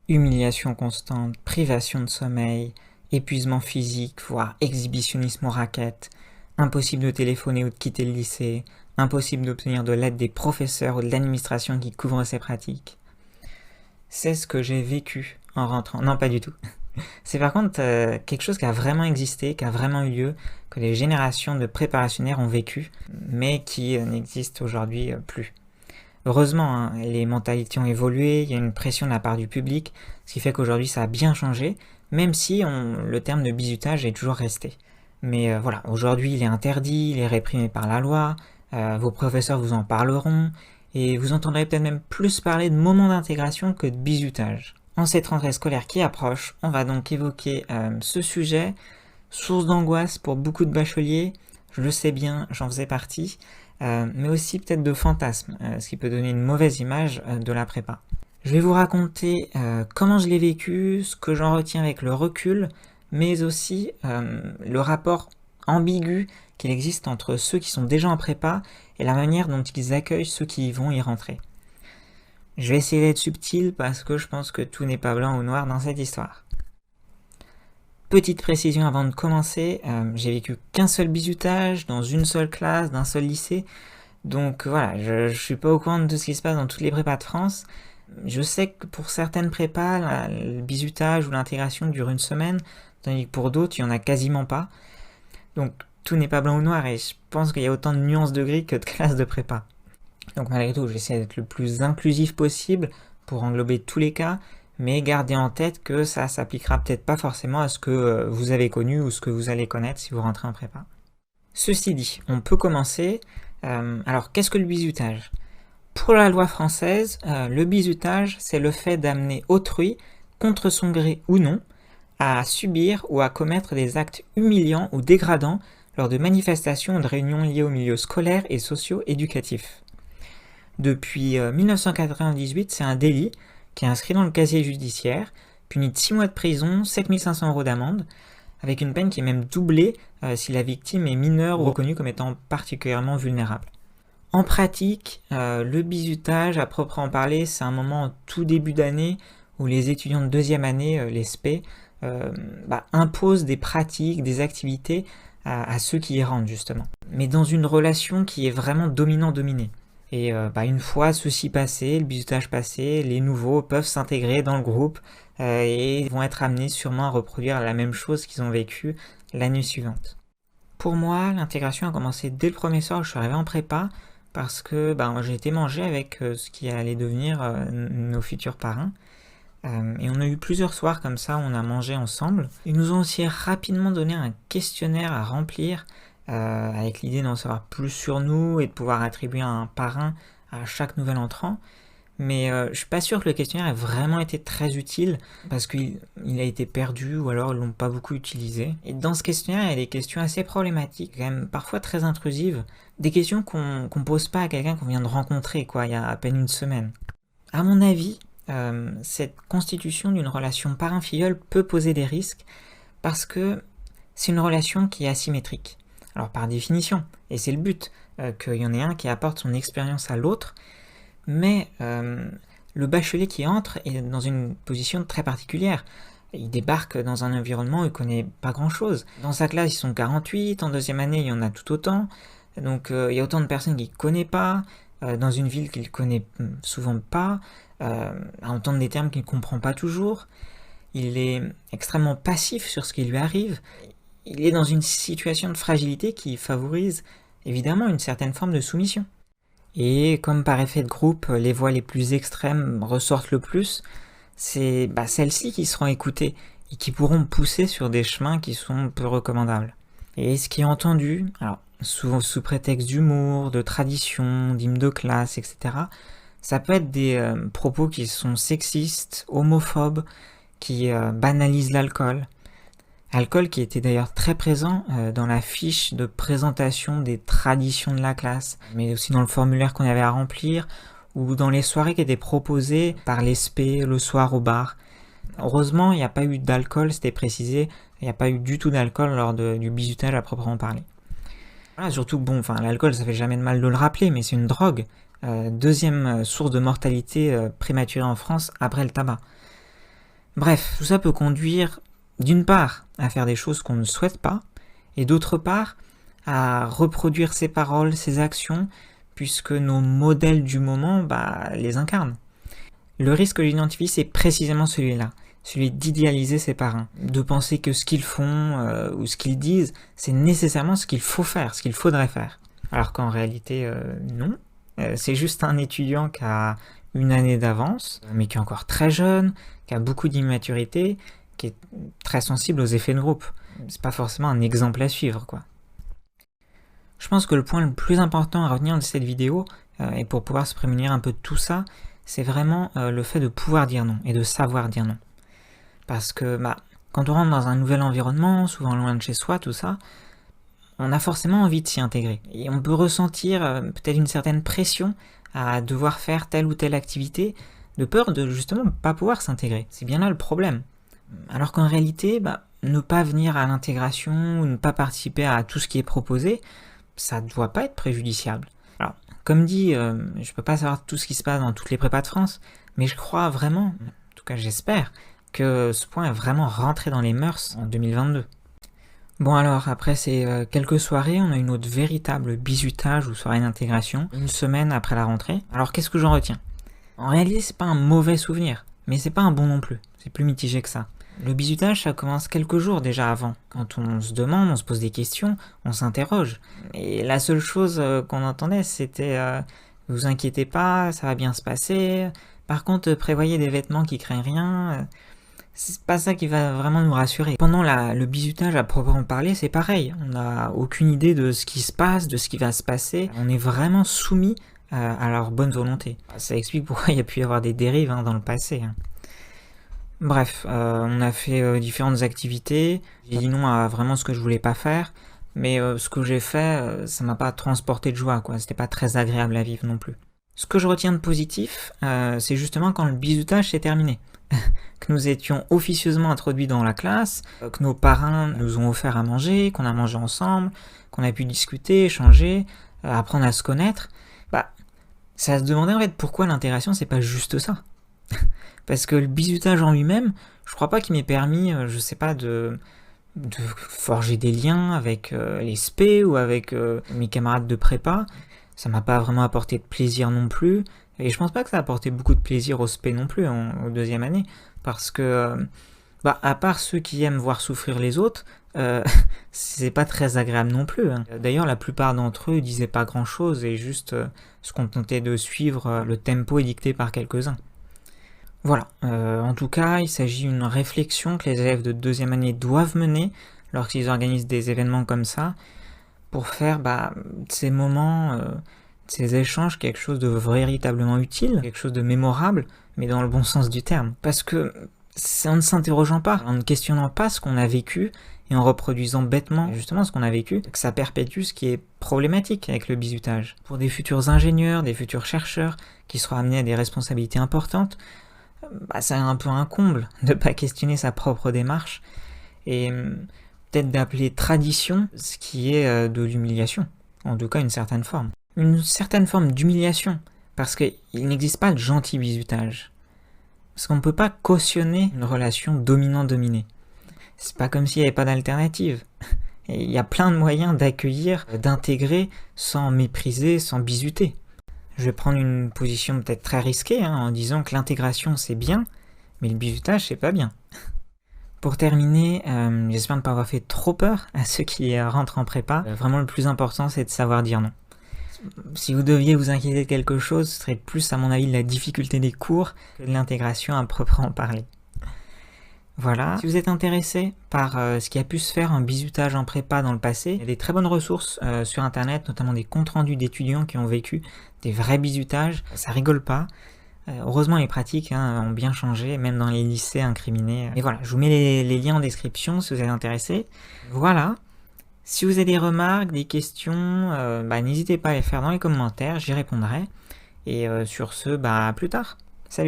Humiliation constante, privation de sommeil, épuisement physique, voire exhibitionnisme aux raquettes, impossible de téléphoner ou de quitter le lycée, impossible d'obtenir de l'aide des professeurs ou de l'administration qui couvrent ces pratiques. C'est ce que j'ai vécu en rentrant. Non, pas du tout. C'est par contre quelque chose qui a vraiment existé, qui a vraiment eu lieu, que les générations de préparationnaires ont vécu, mais qui n'existe aujourd'hui plus. Heureusement, hein, les mentalités ont évolué, il y a une pression de la part du public, ce qui fait qu'aujourd'hui ça a bien changé, même si le terme de bizutage est toujours resté. Mais voilà, aujourd'hui il est interdit, il est réprimé par la loi, vos professeurs vous en parleront, et vous entendrez peut-être même plus parler de moments d'intégration que de bizutage. En cette rentrée scolaire qui approche, on va donc évoquer ce sujet, source d'angoisse pour beaucoup de bacheliers, je le sais bien, j'en faisais partie, mais aussi peut-être de fantasmes, ce qui peut donner une mauvaise image de la prépa. Je vais vous raconter comment je l'ai vécu, ce que j'en retiens avec le recul, mais aussi le rapport ambigu qu'il existe entre ceux qui sont déjà en prépa et la manière dont ils accueillent ceux qui vont y rentrer. Je vais essayer d'être subtil parce que je pense que tout n'est pas blanc ou noir dans cette histoire. Petite précision avant de commencer, j'ai vécu qu'un seul bizutage dans une seule classe, d'un seul lycée, donc voilà, je suis pas au courant de tout ce qui se passe dans toutes les prépas de France. Je sais que pour certaines prépas, le bizutage ou l'intégration dure une semaine, tandis que pour d'autres, il y en a quasiment pas. Donc tout n'est pas blanc ou noir et je pense qu'il y a autant de nuances de gris que de classes de prépa. Donc malgré tout, j'essaie d'être le plus inclusif possible pour englober tous les cas, mais gardez en tête que ça s'appliquera peut-être pas forcément à ce que vous avez connu ou ce que vous allez connaître si vous rentrez en prépa. Ceci dit, on peut commencer. Alors, qu'est-ce que le bizutage ? Pour la loi française, le bizutage, c'est le fait d'amener autrui, contre son gré ou non, à subir ou à commettre des actes humiliants ou dégradants lors de manifestations ou de réunions liées au milieu scolaire et socio-éducatif. Depuis 1998, c'est un délit qui est inscrit dans le casier judiciaire, puni de 6 mois de prison, 7 500 € d'amende, avec une peine qui est même doublée si la victime est mineure ou reconnue comme étant particulièrement vulnérable. En pratique, le bizutage, à proprement parler, c'est un moment en tout début d'année où les étudiants de deuxième année, les SP, imposent des pratiques, des activités à ceux qui y rentrent justement. Mais dans une relation qui est vraiment dominant-dominé. Et une fois ceci passé, le bizutage passé, les nouveaux peuvent s'intégrer dans le groupe et vont être amenés sûrement à reproduire la même chose qu'ils ont vécu l'année suivante. Pour moi, l'intégration a commencé dès le premier soir où je suis arrivé en prépa parce que j'ai été mangé avec ce qui allait devenir nos futurs parrains. Et on a eu plusieurs soirs comme ça où on a mangé ensemble. Ils nous ont aussi rapidement donné un questionnaire à remplir avec l'idée d'en savoir plus sur nous et de pouvoir attribuer un parrain à chaque nouvel entrant. Mais je suis pas sûr que le questionnaire ait vraiment été très utile parce qu'il a été perdu ou alors ils l'ont pas beaucoup utilisé. Et dans ce questionnaire, il y a des questions assez problématiques, quand même parfois très intrusives. Des questions qu'on pose pas à quelqu'un qu'on vient de rencontrer, il y a à peine une semaine. À mon avis, cette constitution d'une relation parrain-filleul peut poser des risques parce que c'est une relation qui est asymétrique. Alors par définition, et c'est le but, qu'il y en ait un qui apporte son expérience à l'autre, mais le bachelier qui entre est dans une position très particulière. Il débarque dans un environnement où il ne connaît pas grand-chose. Dans sa classe, ils sont 48, en deuxième année, il y en a tout autant. Donc il y a autant de personnes qu'il ne connaît pas, dans une ville qu'il ne connaît souvent pas, à entendre des termes qu'il ne comprend pas toujours. Il est extrêmement passif sur ce qui lui arrive. Il est dans une situation de fragilité qui favorise évidemment une certaine forme de soumission. Et comme par effet de groupe, les voix les plus extrêmes ressortent le plus, c'est celles-ci qui seront écoutées et qui pourront pousser sur des chemins qui sont peu recommandables. Et ce qui est entendu, alors souvent sous prétexte d'humour, de tradition, d'hymne de classe, etc., ça peut être des propos qui sont sexistes, homophobes, qui banalisent l'alcool. Alcool qui était d'ailleurs très présent dans la fiche de présentation des traditions de la classe, mais aussi dans le formulaire qu'on avait à remplir, ou dans les soirées qui étaient proposées par les SP le soir au bar. Heureusement, il n'y a pas eu d'alcool, c'était précisé, il n'y a pas eu du tout d'alcool lors du bizutage à proprement parler. Voilà, surtout que l'alcool ça fait jamais de mal de le rappeler, mais c'est une drogue. Deuxième source de mortalité prématurée en France après le tabac. Bref, tout ça peut conduire d'une part à faire des choses qu'on ne souhaite pas, et d'autre part à reproduire ses paroles, ses actions, puisque nos modèles du moment les incarnent. Le risque que j'identifie, c'est précisément celui-là, celui d'idéaliser ses parrains, de penser que ce qu'ils font ou ce qu'ils disent, c'est nécessairement ce qu'il faut faire, ce qu'il faudrait faire. Alors qu'en réalité, non. C'est juste un étudiant qui a une année d'avance, mais qui est encore très jeune, qui a beaucoup d'immaturité, qui est très sensible aux effets de groupe. C'est pas forcément un exemple à suivre, quoi. Je pense que le point le plus important à retenir de cette vidéo, et pour pouvoir se prémunir un peu de tout ça, c'est vraiment le fait de pouvoir dire non, et de savoir dire non. Parce que quand on rentre dans un nouvel environnement, souvent loin de chez soi, tout ça, on a forcément envie de s'y intégrer. Et on peut ressentir peut-être une certaine pression à devoir faire telle ou telle activité, de peur de justement pas pouvoir s'intégrer. C'est bien là le problème. Alors qu'en réalité, ne pas venir à l'intégration, ou ne pas participer à tout ce qui est proposé, ça ne doit pas être préjudiciable. Alors, comme dit, je peux pas savoir tout ce qui se passe dans toutes les prépas de France, mais je crois vraiment, en tout cas j'espère, que ce point est vraiment rentré dans les mœurs en 2022. Bon alors, après ces quelques soirées, on a eu notre véritable bizutage ou soirée d'intégration, une semaine après la rentrée. Alors qu'est-ce que j'en retiens? En réalité, c'est pas un mauvais souvenir, mais c'est pas un bon non plus, c'est plus mitigé que ça. Le bizutage, ça commence quelques jours déjà avant. Quand on se demande, on se pose des questions, on s'interroge. Et la seule chose qu'on entendait, c'était « vous inquiétez pas, ça va bien se passer. Par contre, prévoyez des vêtements qui craignent rien. » C'est pas ça qui va vraiment nous rassurer. Pendant le bizutage à proprement parler, c'est pareil. On n'a aucune idée de ce qui se passe, de ce qui va se passer. On est vraiment soumis à leur bonne volonté. Ça explique pourquoi il y a pu y avoir des dérives dans le passé. Bref, on a fait différentes activités. J'ai dit non à vraiment ce que je voulais pas faire. Mais ce que j'ai fait, ça m'a pas transporté de joie, quoi. C'était pas très agréable à vivre non plus. Ce que je retiens de positif, c'est justement quand le bizutage s'est terminé. Que nous étions officieusement introduits dans la classe, que nos parrains nous ont offert à manger, qu'on a mangé ensemble, qu'on a pu discuter, échanger, apprendre à se connaître. Ça se demandait en fait pourquoi l'intégration c'est pas juste ça. Parce que le bizutage en lui-même, je crois pas qu'il m'ait permis, je sais pas, de forger des liens avec les spé ou avec mes camarades de prépa. Ça m'a pas vraiment apporté de plaisir non plus. Et je pense pas que ça a apporté beaucoup de plaisir au spé non plus, en deuxième année. Parce que, à part ceux qui aiment voir souffrir les autres, c'est pas très agréable non plus. D'ailleurs, la plupart d'entre eux disaient pas grand chose et juste se contentaient de suivre le tempo édicté par quelques-uns. Voilà, en tout cas, il s'agit d'une réflexion que les élèves de deuxième année doivent mener lorsqu'ils organisent des événements comme ça, pour faire ces moments, ces échanges, quelque chose de véritablement utile, quelque chose de mémorable, mais dans le bon sens du terme. Parce que c'est en ne s'interrogeant pas, en ne questionnant pas ce qu'on a vécu, et en reproduisant bêtement justement ce qu'on a vécu, que ça perpétue ce qui est problématique avec le bizutage. Pour des futurs ingénieurs, des futurs chercheurs, qui seront amenés à des responsabilités importantes, c'est un peu un comble de ne pas questionner sa propre démarche, et peut-être d'appeler tradition ce qui est de l'humiliation, en tout cas une certaine forme. Une certaine forme d'humiliation, parce qu'il n'existe pas de gentil bizutage. Parce qu'on ne peut pas cautionner une relation dominant-dominé. C'est pas comme s'il n'y avait pas d'alternative. Il y a plein de moyens d'accueillir, d'intégrer, sans mépriser, sans bizuter. Je vais prendre une position peut-être très risquée, en disant que l'intégration c'est bien, mais le bizutage c'est pas bien. Pour terminer, j'espère ne pas avoir fait trop peur à ceux qui rentrent en prépa. Vraiment le plus important c'est de savoir dire non. Si vous deviez vous inquiéter de quelque chose, ce serait plus à mon avis de la difficulté des cours que de l'intégration à proprement parler. Voilà, si vous êtes intéressé par ce qui a pu se faire en bizutage en prépa dans le passé, il y a des très bonnes ressources sur internet, notamment des comptes rendus d'étudiants qui ont vécu des vrais bizutages, ça rigole pas. Heureusement les pratiques ont bien changé, même dans les lycées incriminés. Et voilà, je vous mets les liens en description si vous êtes intéressés. Voilà, si vous avez des remarques, des questions, n'hésitez pas à les faire dans les commentaires, j'y répondrai. Et sur ce, à plus tard. Salut!